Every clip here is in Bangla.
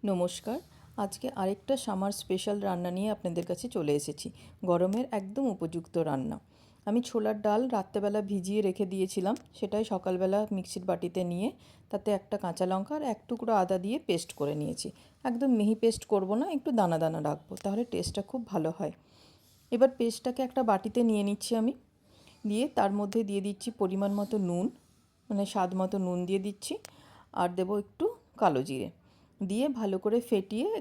নমস্কার। আজকে আরেকটা সামার স্পেশাল রান্না নিয়ে আপনাদের কাছে চলে এসেছি। গরমের একদম উপযুক্ত রান্না। আমি ছোলার ডাল রাত্রেবেলা ভিজিয়ে রেখে দিয়েছিলাম, সেটাই সকালবেলা মিক্সির বাটিতে নিয়ে তাতে একটা কাঁচা লঙ্কা আর এক টুকরো আদা দিয়ে পেস্ট করে নিয়েছি। একদম মিহি পেস্ট করব না, একটু দানা দানা রাখবো, তাহলে টেস্টটা খুব ভালো হয়। এবার পেস্টটাকে একটা বাটিতে নিয়ে নিচ্ছি আমি, দিয়ে তার মধ্যে দিয়ে দিচ্ছি পরিমাণ মতো নুন, মানে স্বাদ মতো নুন দিয়ে দিচ্ছি, আর দেবো একটু কালো জিরে দিয়ে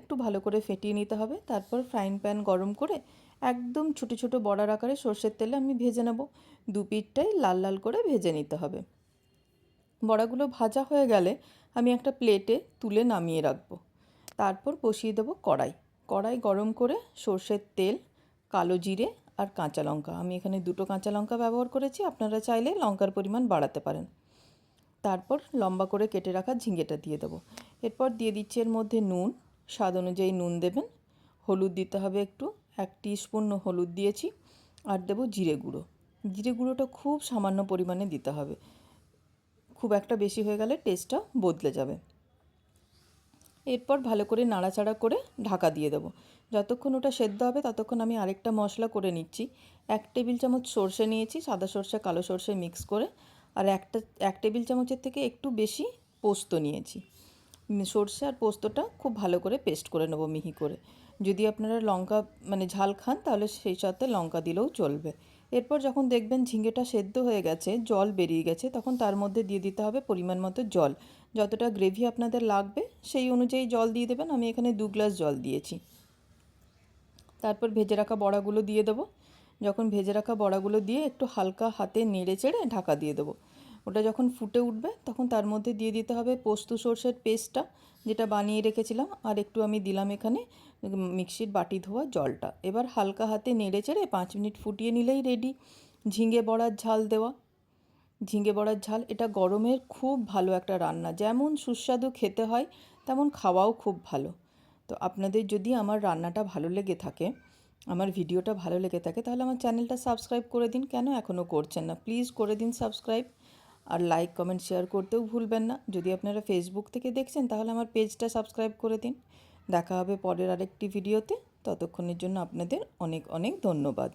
একটু ভালো করে ফেটিয়ে নিতে হবে। তারপর ফ্রাইং প্যান গরম করে একদম ছোটো ছোটো বড়ার আকারে সর্ষের তেলে আমি ভেজে নেব। দু পিঠটাই লাল লাল করে ভেজে নিতে হবে। বড়াগুলো ভাজা হয়ে গেলে আমি একটা প্লেটে তুলে নামিয়ে রাখবো। তারপর বসিয়ে দেবো কড়াই গরম করে সর্ষের তেল, কালো জিরে আর কাঁচা লঙ্কা, আমি এখানে দুটো কাঁচা লঙ্কা ব্যবহার করেছি, আপনারা চাইলে লঙ্কার পরিমাণ বাড়াতে পারেন। তারপর লম্বা করে কেটে রাখা ঝিঙেটা দিয়ে দেবো। এরপর দিয়ে দিচ্ছি এর মধ্যে নুন, স্বাদ অনুযায়ী নুন দেবেন। হলুদ দিতে হবে একটু, 1 টিস্পুন হলুদ দিয়েছি। আর দেবো জিরে গুঁড়ো। জিরে গুঁড়োটা খুব সামান্য পরিমাণে দিতে হবে, খুব একটা বেশি হয়ে গেলে টেস্টটা বদলে যাবে। এরপর ভালো করে নাড়াচাড়া করে ঢাকা দিয়ে দেবো। যতক্ষণ ওটা সেদ্ধ হবে ততক্ষণ আমি আরেকটা মশলা করে নিচ্ছি। 1 টেবিল চামচ সর্ষে নিয়েছি, সাদা সর্ষে কালো সর্ষে মিক্স করে, আর 1 টেবিল চামচের থেকে একটু বেশি পোস্ত নিয়েছি। সর্ষে আর পোস্তটা খুব ভালো করে পেস্ট করে নেবো মিহি করে। যদি আপনারা লঙ্কা মানে ঝাল খান তাহলে সেই সাথে লঙ্কা দিলেও চলবে। এরপর যখন দেখবেন ঝিঙেটা সেদ্ধ হয়ে গেছে, জল বেরিয়ে গেছে, তখন তার মধ্যে দিয়ে দিতে হবে পরিমাণ মতো জল। যতটা গ্রেভি আপনাদের লাগবে সেই অনুযায়ী জল দিয়ে দেবেন। আমি এখানে 2 গ্লাস জল দিয়েছি। তারপর ভেজে রাখা বড়াগুলো দিয়ে দেবো। যখন ভেজে রাখা বড়াগুলো দিয়ে একটু হালকা হাতে নেড়ে চেড়ে ঢাকা দিয়ে দেবো। ওটা যখন ফুটে উঠবে তখন তার মধ্যে দিয়ে দিতে হবে পোস্ত সর্ষের পেস্টটা, যেটা বানিয়ে রেখেছিলাম, আর একটু আমি দিলাম এখানে মিক্সির বাটি ধোয়া জলটা। এবার হালকা হাতে নেড়ে চেড়ে 5 মিনিট ফুটিয়ে নিলেই রেডি ঝিঙে বড়ার ঝাল দেওয়া। ঝিঙে বড়ার ঝাল এটা গরমের খুব ভালো একটা রান্না, যেমন সুস্বাদু খেতে হয় তেমন খাওয়াও খুব ভালো। তো আপনাদের যদি আমার রান্নাটা ভালো লেগে থাকে, আমার ভিডিওটা ভালো লেগে থাকে, তাহলে আমার চ্যানেলটা সাবস্ক্রাইব করে দিন। কেন এখনও করছেন না, প্লিজ করে দিন সাবস্ক্রাইব। আর লাইক কমেন্ট শেয়ার করতেও ভুলবেন না। যদি আপনারা ফেসবুক থেকে দেখছেন তাহলে আমার পেজটা সাবস্ক্রাইব করে দিন। দেখা হবে পরের আরেকটি ভিডিওতে। ততক্ষণের জন্য আপনাদের অনেক অনেক ধন্যবাদ।